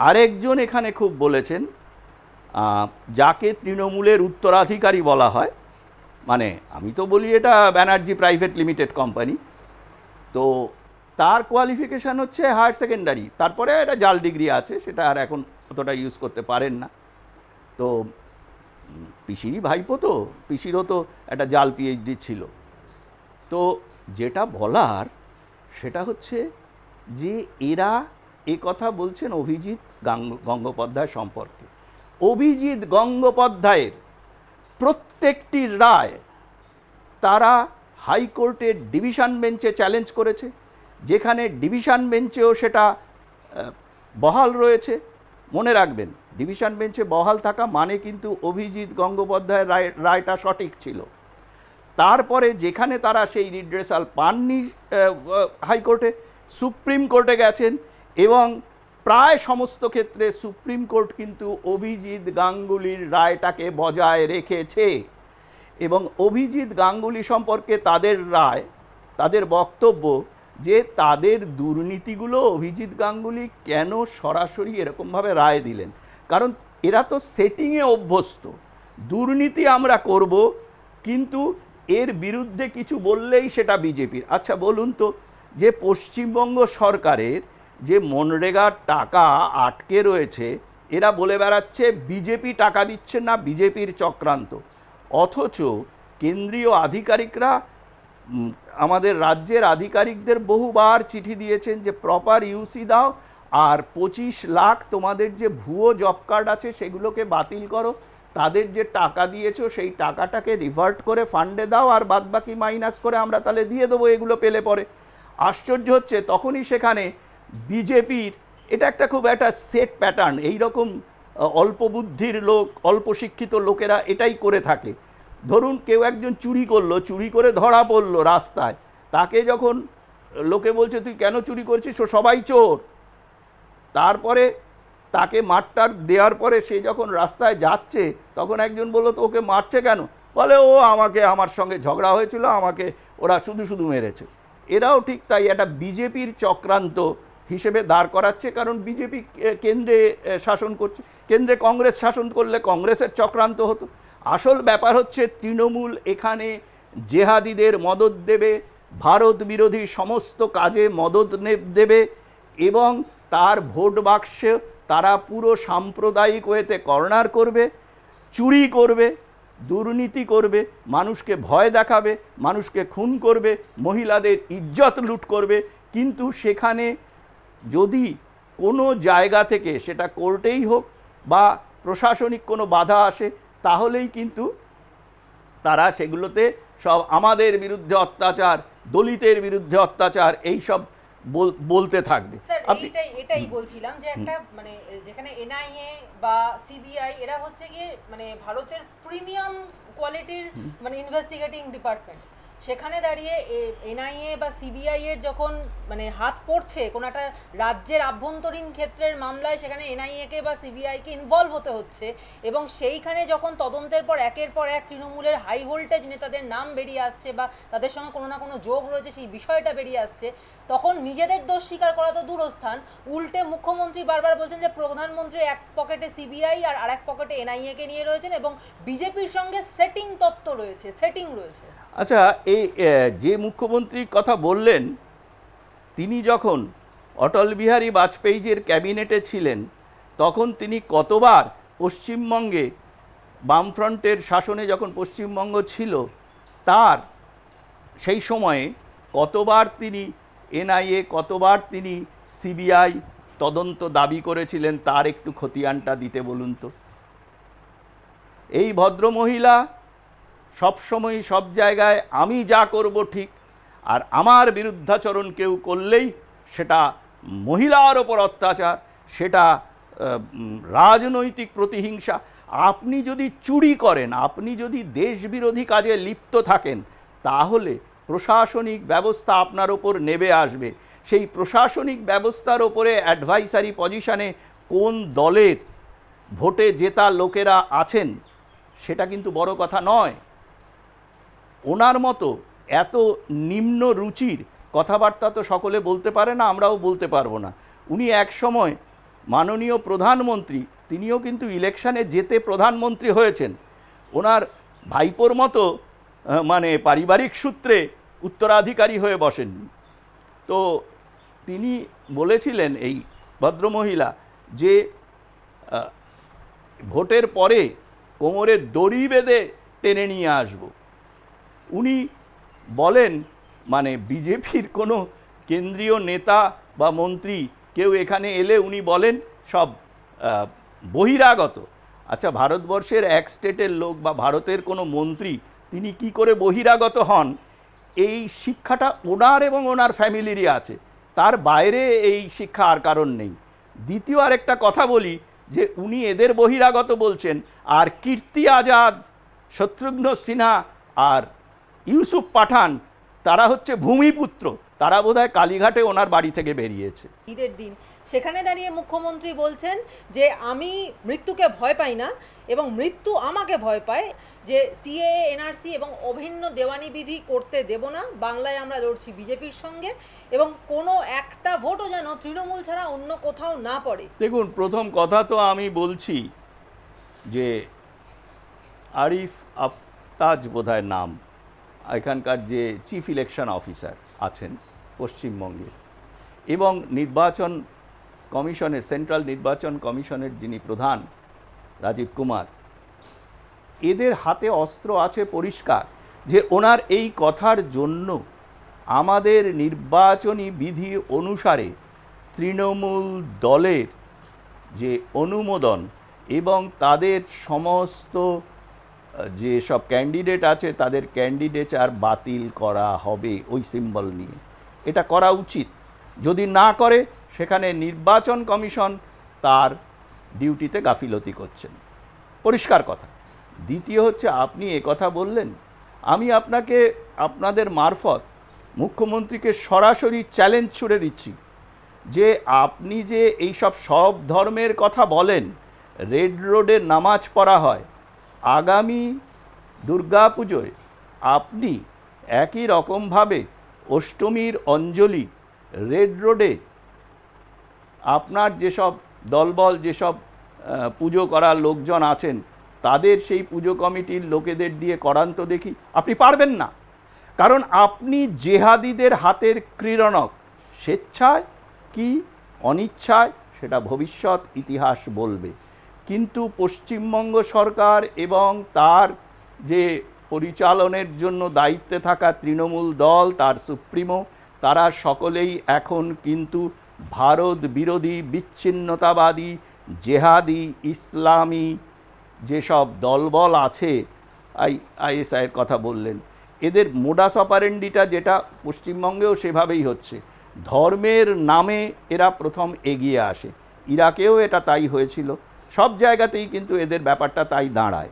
আরেকজন এখানে খুব বলেছেন, যাকে তৃণমূলের উত্তরাধিকারী বলা হয়, আমি তো বলি এটা ব্যানার্জি প্রাইভেট লিমিটেড কোম্পানি, তো তার কোয়ালিফিকেশান হচ্ছে হায়ার সেকেন্ডারি, তারপরে একটা জাল ডিগ্রি আছে, সেটা আর এখন অতটা ইউজ করতে পারেন না। তো পিসিরই ভাইপো, তো পিসিরও তো একটা জাল পিএইচডি ছিল। তো যেটা বলার সেটা হচ্ছে যে এরা কথা বলছেন অভিজিৎ গঙ্গোপাধ্যায় সম্পর্কে। অভিজিৎ গঙ্গোপাধ্যায়ের প্রত্যেকটি রায় তারা হাইকোর্টের ডিভিশন বেঞ্চে চ্যালেঞ্জ করেছে, যেখানে ডিভিশন বেঞ্চেও সেটা বহাল রয়েছে। মনে রাখবেন, ডিভিশন বেঞ্চে বহাল থাকা মানে কিন্তু অভিজিৎ গঙ্গোপাধ্যায়ের রায়টা সঠিক ছিল। তারপরে যেখানে তারা সেই রিড্রেসাল পাননি হাইকোর্টে, সুপ্রিম কোর্টে গেছেন, এবং প্রায় সমস্ত ক্ষেত্রে সুপ্রিম কোর্ট কিন্তু অভিজিৎ গাঙ্গুলির রায়টাকে বজায় রেখেছে, এবং অভিজিৎ গাঙ্গুলি সম্পর্কে তাদের রায়, তাদের বক্তব্য যে তাদের দুর্নীতিগুলো অভিজিৎ গাঙ্গুলি কেন সরাসরি এরকমভাবে রায় দিলেন, কারণ এরা তো সেটিংয়ে অভ্যস্ত, দুর্নীতি আমরা করব, কিন্তু এর বিরুদ্ধে কিছু বললেই সেটা বিজেপির। আচ্ছা বলুন তো, যে পশ্চিমবঙ্গ সরকারের যে মনরেগার টাকা আটকে রয়েছে, এরা বলে বেড়াচ্ছে বিজেপি টাকা দিচ্ছে না, বিজেপির চক্রান্ত। অথচ কেন্দ্রীয় আধিকারিকরা আমাদের রাজ্যের আধিকারিকদের বহুবার চিঠি দিয়েছেন যে প্রপার ইউসি দাও, আর 25 লাখ তোমাদের যে ভুয়ো জব কার্ড আছে সেগুলোকে বাতিল করো, তাদের যে টাকা দিয়েছো সেই টাকাটাকে রিভার্ট করে ফান্ডে দাও, আর বাদবাকি মাইনাস করে আমরা তাহলে দিয়ে দেবো এগুলো পেলে পরে। আশ্চর্য হচ্ছে তখনই সেখানে বিজেপির এটা একটা খুব একটা সেট প্যাটার্ন, এইরকম অল্প বুদ্ধির লোক, অল্প শিক্ষিত লোকেরা এটাই করে থাকে। ধরুন কেউ একজন চুরি করলো, চুরি করে ধরা পড়লো রাস্তায়, তাকে যখন লোকে বলছে তুই কেন চুরি করছিস, ও সবাই চোর, তারপরে তাকে মারটার দেওয়ার পরে সে যখন রাস্তায় যাচ্ছে তখন একজন বললো তো ওকে মারছে কেন, বলে ও আমার সঙ্গে ঝগড়া হয়েছিল, আমাকে ওরা শুধু শুধু মেরেছে। এরাও ঠিক তাই একটা বিজেপির চক্রান্ত হিসেবে দাঁড় করাচ্ছে, কারণ বিজেপি কেন্দ্রে শাসন করছে, কেন্দ্রে কংগ্রেস শাসন করলে কংগ্রেসের চক্রান্ত হতো। আসল ব্যাপার হচ্ছে তৃণমূল এখানে জেহাদিদের মদত দেবে, ভারত বিরোধী সমস্ত কাজে মদত দেবে, এবং তার ভোট বাক্সে তারা পুরো সাম্প্রদায়িক ওয়েতে কর্নার করবে, চুরি করবে, দুর্নীতি করবে, মানুষকে ভয় দেখাবে, মানুষকে খুন করবে, মহিলাদের ইজ্জত লুট করবে। কিন্তু সেখানে যদি কোনো জায়গা থেকে, সেটা কোর্টেই হোক বা প্রশাসনিক কোনো বাধা আসে, তাহলেই কিন্তু তারা সেগুলোতে সব আমাদের বিরুদ্ধে অত্যাচার, দলিতের বিরুদ্ধে অত্যাচার এইসব বলতে থাকবে। স্যার এটাই বলছিলাম যে একটা মানে যেখানে এনআইএ বা সিবিআই এরা হচ্ছে গিয়ে মানে ভারতের প্রিমিয়াম কোয়ালিটির মানে ইনভেস্টিগেটিং ডিপার্টমেন্ট, সেখানে দাঁড়িয়ে এনআইএ বা সিবিআই এর যখন মানে হাত পড়ছে কোনো একটা রাজ্যের আভ্যন্তরীণ ক্ষেত্রের মামলায়, সেখানে এনআইএকে বা সিবিআইকে ইনভলভ হতে হচ্ছে, এবং সেইখানে যখন তদন্তের পর একের পর এক তৃণমূলের হাই ভোল্টেজ নেতাদের নাম বেরিয়ে আসছে বা তাদের সঙ্গে কোনো না কোনো যোগ রয়েছে সেই বিষয়টা বেরিয়ে আসছে, তখন নিজেদের দোষ স্বীকার করা তো দূরস্থান, উল্টে মুখ্যমন্ত্রী বারবার বলছেন যে প্রধানমন্ত্রী এক পকেটে সিবিআই আর আরেক পকেটে এনআইএকে নিয়ে রয়েছেন এবং বিজেপির সঙ্গে সেটিং তত্ত্ব রয়েছে, সেটিং রয়েছে। আচ্ছা, এই যে মুখ্যমন্ত্রীর কথা বললেন, তিনি যখন অটল বিহারী বাজপেয়ীজির ক্যাবিনেটে ছিলেন তখন তিনি কতবার পশ্চিমবঙ্গে বামফ্রন্টের শাসনে যখন পশ্চিমবঙ্গ ছিল তার সেই সময়ে কতবার তিনি এনআইএ, কতবার তিনি সিবিআই তদন্ত দাবি করেছিলেন, তার একটু খতিয়ানটা দিতে বলুন তো। এই ভদ্রমহিলা সবসময় সব জায়গায় আমি যা করব ঠিক, আর আমার বিরুদ্ধাচরণ কেউ করলেই সেটা মহিলার ওপর অত্যাচার, সেটা রাজনৈতিক প্রতিহিংসা। আপনি যদি চুরি করেন, আপনি যদি দেশবিরোধী কাজে লিপ্ত থাকেন, তাহলে প্রশাসনিক ব্যবস্থা আপনার ওপর নেমে আসবে। সেই প্রশাসনিক ব্যবস্থার ওপরে অ্যাডভাইসারি পজিশনে কোন দলের ভোটে জেতা লোকেরা আছেন সেটা কিন্তু বড় কথা নয়। ওনার মতো এত নিম্ন রুচির কথাবার্তা তো সকলে বলতে পারে না, আমরাও বলতে পারবো না। উনি এক সময় মাননীয় প্রধানমন্ত্রী, তিনিও কিন্তু ইলেকশনে যেতে প্রধানমন্ত্রী হয়েছেন, ওনার ভাইপোর মতো মানে পারিবারিক সূত্রে উত্তরাধিকারী হয়ে বসেননি। তো তিনি বলেছিলেন এই ভদ্রমহিলা যে ভোটের পরে কোমরে দড়ি বেঁধে টেনে নিয়ে আসব। উনি বলেন মানে বিজেপির কোনো কেন্দ্রীয় নেতা বা মন্ত্রী কেউ এখানে এলে উনি বলেন সব বহিরাগত। আচ্ছা, ভারতবর্ষের এক স্টেটের লোক বা ভারতের কোনো মন্ত্রী তিনি কি করে বহিরাগত হন, এই শিক্ষাটা ওনার এবং ওনার ফ্যামিলিরই আছে, তার বাইরে এই শিক্ষা আর কারণ নেই। দ্বিতীয় আরেকটা কথা বলি যে উনি এদের বহিরাগত বলছেন, আর কীর্তি আজাদ, শত্রুঘ্ন সিনহা আর ইউসুফ পাঠান তারা হচ্ছে ভূমিপুত্র, তারা বোধহয় কালীঘাটে ওনার বাড়ি থেকে বেরিয়েছে ঈদের দিন। সেখানে দাঁড়িয়ে মুখ্যমন্ত্রী বলছেন যে আমি মৃত্যুকে ভয় পাই না এবং মৃত্যু আমাকে ভয় পায়, যে সিএএ, এনআরসি এবং অভিন্ন দেওয়ানি বিধি করতে দেব না, বাংলায় আমরা লড়ছি বিজেপির সঙ্গে, এবং কোনো একটা ভোটও যেন তৃণমূল ছাড়া অন্য কোথাও না পড়ে। দেখুন, প্রথম কথা তো আমি বলছি যে আরিফ আফতাজ বোধহয় নাম, এখানকার যে চিফ ইলেকশন অফিসার আছেন পশ্চিমবঙ্গে, এবং নির্বাচন কমিশনের, সেন্ট্রাল নির্বাচন কমিশনের যিনি প্রধান রাজীব কুমার, এদের হাতে অস্ত্র আছে পরিষ্কার, যে ওনার এই কথার জন্য আমাদের নির্বাচনী বিধি অনুসারে তৃণমূল দলের যে অনুমোদন এবং তাদের সমস্ত যে সব ক্যান্ডিডেট আছে তাদের ক্যান্ডিডেচার বাতিল করা হবে ওই সিম্বল নিয়ে। এটা করা উচিত। যদি না করে সেখানে নির্বাচন কমিশন তার ডিউটিতে গাফিলতি করছেন, পরিষ্কার কথা। দ্বিতীয় হচ্ছে, আপনি কথা বললেন, আমি আপনাকে আপনাদের মারফত মুখ্যমন্ত্রীকে সরাসরি চ্যালেঞ্জ ছুড়ে দিচ্ছি যে আপনি যে এইসব সব ধর্মের কথা বলেন, রেড রোডে নামাজ পড়া হয়, আগামী দুর্গা পুজোয় আপনি একই রকমভাবে অষ্টমীর অঞ্জলি রেড রোডে আপনার যেসব দলবল যেসব পুজো করার লোকজন আছেন তাদের সেই পুজো কমিটির লোকেদের দিয়ে করান তো দেখি। আপনি পারবেন না, কারণ আপনি জেহাদিদের হাতের ক্রীড়নক। স্বেচ্ছায় কি অনিচ্ছায় সেটা ভবিষ্যৎ ইতিহাস বলবে। কিন্তু পশ্চিমবঙ্গ সরকার এবং তার যে পরিচালনের জন্য দায়িত্বে থাকা তৃণমূল দল, তার সুপ্রিমো, তারা সকলেই এখন কিন্তু ভারত বিরোধী, বিচ্ছিন্নতাবাদী, জেহাদি, ইসলামী যেসব দলবল আছে, আইএসআইয়ের কথা বললেন, এদের মোডাস অপারেন্ডিটা যেটা পশ্চিমবঙ্গেও সেভাবেই হচ্ছে। ধর্মের নামে এরা প্রথম এগিয়ে আসে। ইরাকেও এটা তাই হয়েছিল, সব জায়গাতেই কিন্তু এদের ব্যাপারটা তাই দাঁড়ায়।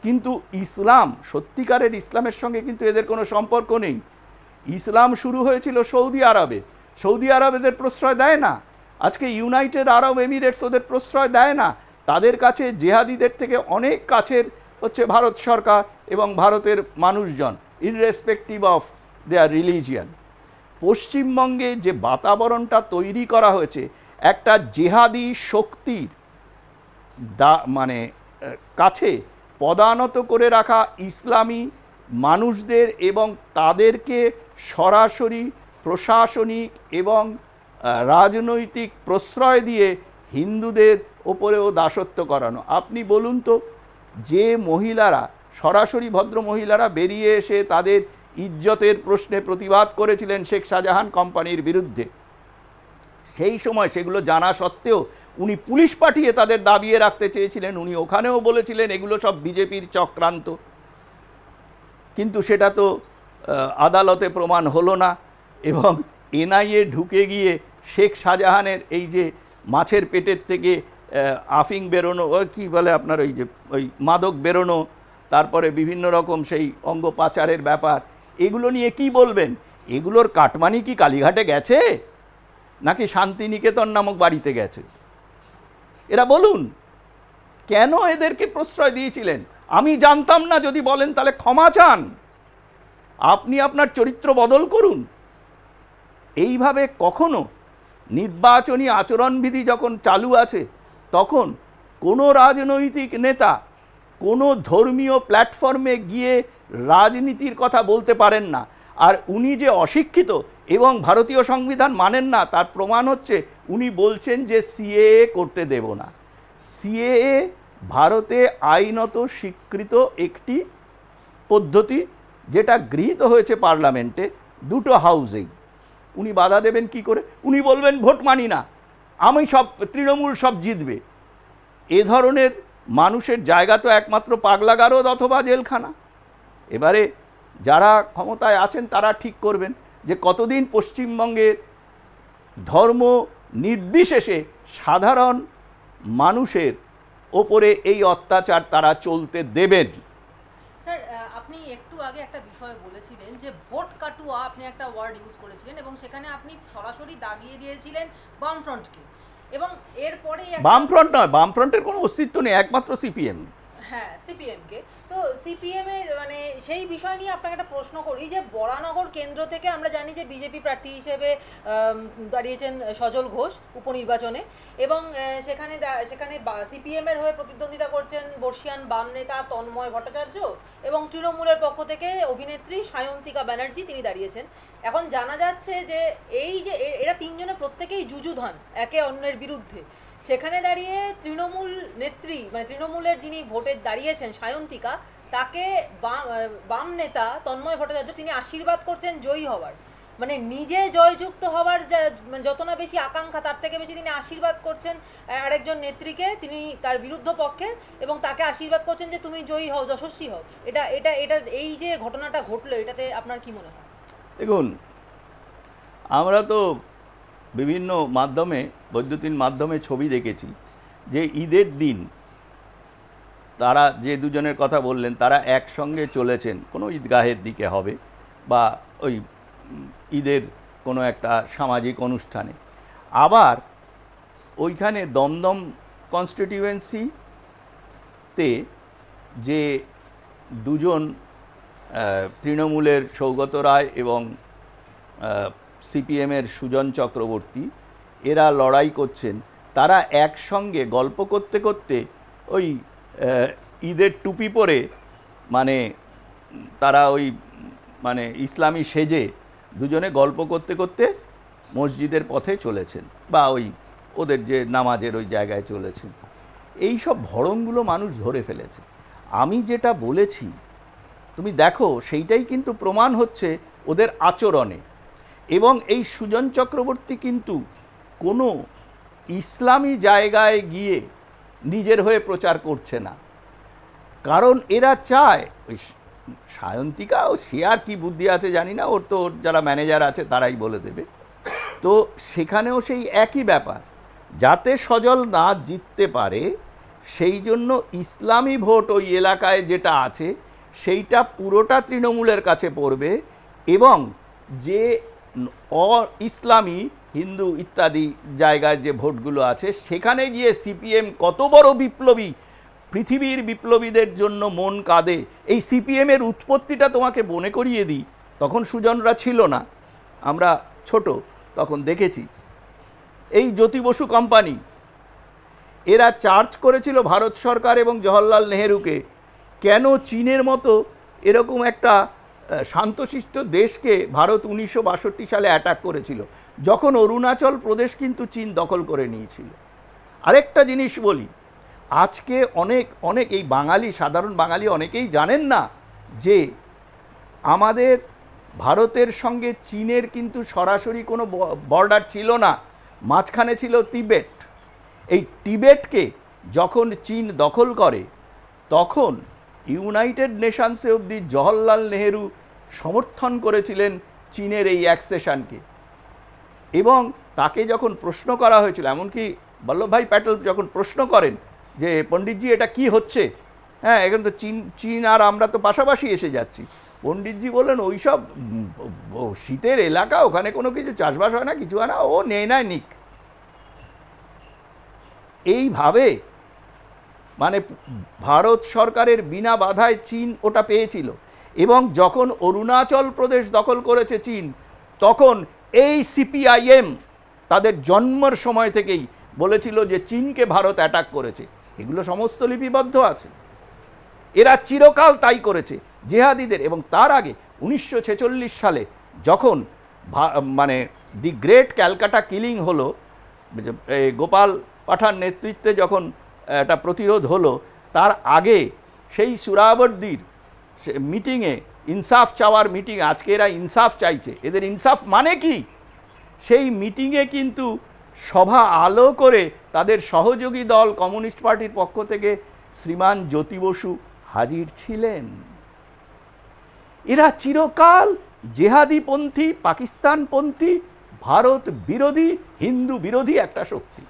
কিন্তু ইসলাম, সত্যিকারের ইসলামের সঙ্গে কিন্তু এদের কোনো সম্পর্ক নেই। ইসলাম শুরু হয়েছিল সৌদি আরবে। সৌদি আরব এদের প্রশ্রয় দেয় না। আজকে ইউনাইটেড আরব এমিরেটস ওদের প্রশ্রয় দেয় না। তাদের কাছে জেহাদিদের থেকে অনেক কাছের হচ্ছে ভারত সরকার এবং ভারতের মানুষজন, ইররেসপেক্টিভ অফ দেয়ার রিলিজিয়ান। পশ্চিমবঙ্গে যে বাতাবরণটা তৈরি করা হয়েছে, একটা জেহাদি শক্তির কাছে পদানত করে রাখা ইসলামী মানুষদের এবং তাদেরকে সরাসরি প্রশাসনিক এবং রাজনৈতিক প্রশ্রয় দিয়ে হিন্দুদের ওপরেও দাসত্ব করানো। আপনি বলুন তো, যে মহিলারা সরাসরি ভদ্র মহিলারা বেরিয়ে এসে তাদের ইজ্জতের প্রশ্নে প্রতিবাদ করেছিলেন শেখ শাহজাহান কোম্পানির বিরুদ্ধে, সেই সময় সেগুলো জানা সত্ত্বেও উনি পুলিশ পাঠিয়ে তাদের দাবিয়ে রাখতে চেয়েছিলেন। উনি ওখানেও বলেছিলেন এগুলো সব বিজেপির চক্রান্ত, কিন্তু সেটা তো আদালতে প্রমাণ হলো না। এবং এনআইএ ঢুকে গিয়ে শেখ শাহজাহানের এই যে মাছের পেটের থেকে আফিং বেরোনো, কি বলে আপনার ওই মাদক বেরোনো, তারপরে বিভিন্ন রকম সেই অঙ্গ পাচারের ব্যাপার, এগুলো নিয়ে কি বলবেন? এগুলোর কাটমানি কি কালীঘাটে গেছে নাকি শান্তিনিকেতন নামক বাড়িতে গেছে? এরা বলুন, কেন এদেরকে প্রশ্রয় দিয়েছিলেন? আমি জানতাম না যদি বলেন তাহলে ক্ষমা চান, আপনি আপনার চরিত্র বদল করুন। এইভাবে কখনো নির্বাচনী আচরণবিধি যখন চালু আছে তখন কোনো রাজনৈতিক নেতা কোনো ধর্মীয় প্ল্যাটফর্মে গিয়ে রাজনীতির কথা বলতে পারেন না। আর উনি যে অশিক্ষিত এবং ভারতীয় সংবিধান মানেন না তার প্রমাণ হচ্ছে উনি বলছেন যে সিএএ করতে দেব না। সিএএ ভারতে আইনত স্বীকৃত একটি পদ্ধতি, যেটা গৃহীত হয়েছে পার্লামেন্টে, দুটো হাউসেই। উনি বাধা দেবেন কি করে? উনি বলবেন ভোট মানি না, আমি সব তৃণমূল সব জিতবে। এ ধরনের মানুষের জায়গা তো একমাত্র পাগলাগারদ অথবা জেলখানা। এবারে যারা ক্ষমতায় আছেন তারা ঠিক করবেন যে কতদিন পশ্চিমবঙ্গের ধর্ম নির্বিশেষে সাধারণ মানুষের ওপরে এই অত্যাচার তারা চলতে দেবেন। স্যার, আপনি একটু আগে একটা বিষয় বলেছিলেন যে ভোট কাটুয়া, আপনি একটা ওয়ার্ড ইউজ করেছিলেন এবং সেখানে আপনি সরাসরি দাগিয়ে দিয়েছিলেন বামফ্রন্টকে। এবং এরপরে বামফ্রন্ট নয়, বামফ্রন্টের কোনো অস্তিত্ব নেই, একমাত্র সিপিএম। হ্যাঁ, সিপিএমকে। তো সিপিএমের সেই বিষয় নিয়ে আপনাকে একটা প্রশ্ন করি যে বরানগর কেন্দ্র থেকে আমরা জানি যে বিজেপি প্রার্থী হিসেবে দাঁড়িয়েছেন সজল ঘোষ উপনির্বাচনে, এবং সেখানে সিপিএমের হয়ে প্রতিদ্বন্দ্বিতা করছেন বর্ষিয়ান বাম নেতা তন্ময় ভট্টাচার্য, এবং তৃণমূলের পক্ষ থেকে অভিনেত্রী সায়ন্তিকা ব্যানার্জি তিনি দাঁড়িয়েছেন। এখন জানা যাচ্ছে যে এই যে এরা তিনজনে প্রত্যেকেই যুযুধান একে অন্যের বিরুদ্ধে। সেখানে দাঁড়িয়ে তৃণমূল নেত্রী মানে তৃণমূলের যিনি ভোটে দাঁড়িয়েছেন সায়ন্তিকা, তাকে বাম নেতা তন্ময় ভট্টাচার্য তিনি আশীর্বাদ করছেন জয়ী হওয়ার, মানে নিজে জয়যুক্ত হওয়ার যত না বেশি আকাঙ্ক্ষা তার থেকে বেশি তিনি আশীর্বাদ করছেন আরেকজন নেত্রীকে, তিনি তার বিরুদ্ধ পক্ষের, এবং তাকে আশীর্বাদ করছেন যে তুমি জয়ী হও, যশস্বী হও। এটা এটা এটা এই যে ঘটনাটা ঘটলো, এটাতে আপনার কি মনে হয়? দেখুন, আমরা তো বিভিন্ন মাধ্যমে, বৈদ্যুতিন মাধ্যমে ছবি দেখেছি যে ঈদের দিন তারা যে দুজনের কথা বললেন তারা একসঙ্গে চলেছেন কোনো ঈদগাহের দিকে হবে বা ওই ঈদের কোনো একটা সামাজিক অনুষ্ঠানে। আবার ওইখানে দমদম কনস্টিটিউয়েন্সিতে যে দুজন তৃণমূলের সৌগত রায় এবং সিপিএমের সুজন চক্রবর্তী এরা লড়াই করছেন, তারা একসঙ্গে গল্প করতে করতে ওই ঈদের টুপি পরে মানে তারা ওই মানে ইসলামী সেজে দুজনে গল্প করতে করতে মসজিদের পথে চলেছেন বা ওই ওদের যে নামাজের ওই জায়গায় চলেছেন। এই সব ভড়ংগুলো মানুষ ধরে ফেলেছে। আমি যেটা বলেছি তুমি দেখো, সেইটাই কিন্তু প্রমাণ হচ্ছে ওদের আচরণে। এবং এই সুজন চক্রবর্তী কিন্তু কোনো ইসলামী জায়গায় গিয়ে নিজের হয়ে প্রচার করছে না, কারণ এরা চায় ওই সায়ন্তিকা ও সে আর কি বুদ্ধি আছে জানি না, ওর তো ওর যারা ম্যানেজার আছে তারাই বলে দেবে। তো সেখানেও সেই একই ব্যাপার, যাতে সজল না জিততে পারে সেই জন্য ইসলামী ভোট ওই এলাকায় যেটা আছে সেইটা পুরোটা তৃণমূলের কাছে পড়বে, এবং যে ইসলামী হিন্দু ইত্যাদি জায়গায় যে ভোটগুলো আছে সেখানে গিয়ে সিপিএম কত বড় বিপ্লবী, পৃথিবীর বিপ্লবীদের জন্য মন কাঁদে। এই সিপিএমের উৎপত্তিটা তোমাকে মনে করিয়ে দিই, তখন সুজনরা ছিল না, আমরা ছোট, তখন দেখেছি এই জ্যোতি বসু কোম্পানি এরা চার্জ করেছিল ভারত সরকার এবং জওহরলাল নেহেরুকে, কেন চীনের মতো এরকম একটা শান্তশিষ্ট দেশকে ভারত 1962 সালে অ্যাটাক করেছিল, যখন অরুণাচল প্রদেশ কিন্তু চীন দখল করে নিয়েছিল। আরেকটা জিনিস বলি, আজকে অনেক অনেক এই বাঙালি, সাধারণ বাঙালি অনেকেই জানেন না যে আমাদের ভারতের সঙ্গে চীনের কিন্তু সরাসরি কোনো বর্ডার ছিল না, মাঝখানে ছিল তিবেট। এই তিবেটকে যখন চীন দখল করে তখন ইউনাইটেড নেশনসে অবধি জওহরলাল নেহেরু সমর্থন করেছিলেন চীনের এই অ্যাক্সেশনকে, এবং তাকে যখন প্রশ্ন করা হয়েছিল, এমনকি বল্লভভাই প্যাটেল যখন প্রশ্ন করেন যে পণ্ডিতজি এটা কি হচ্ছে, হ্যাঁ এখন তো চীন আর আমরা তো পাশাপাশি এসে যাচ্ছি, পণ্ডিতজি বললেন ওই সব শীতের এলাকা, ওখানে কোনো কিছু চাষবাস হয় না, কিছু হয় না, ও নেই না নিক। এইভাবে মানে ভারত সরকারের বিনা বাধায় চীন ওটা পেয়েছিল, এবং যখন অরুণাচল প্রদেশ দখল করেছে চীন, তখন এই সিপিআইএম তাদের জন্মের সময় থেকেই বলেছিল যে চীনকে ভারত অ্যাটাক করেছে, এগুলো সমস্ত লিপিবদ্ধ আছে। এরা চিরকাল তাই করেছে জেহাদিদের। এবং তার আগে 1946 সালে যখন মানে দি গ্রেট ক্যালকাটা কিলিং হলো, গোপাল পাঠান নেতৃত্বে যখন একটা প্রতিরোধ হলো, তার আগে সেই সুরাবর্দির মিটিংয়ে ইনসাফ চাওয়ার মিটিং, আজকে এরা ইনসাফ চাইছে, এদের ইনসাফ মানে কি, সেই মিটিংয়ে কিন্তু সভা আলো করে তাদের সহযোগী দল কমিউনিস্ট পার্টির পক্ষ থেকে শ্রীমান জ্যোতি বসু হাজির ছিলেন। এরা চিরকাল জেহাদিপন্থী, পাকিস্তানপন্থী, ভারত বিরোধী, হিন্দু বিরোধী একটা শক্তি।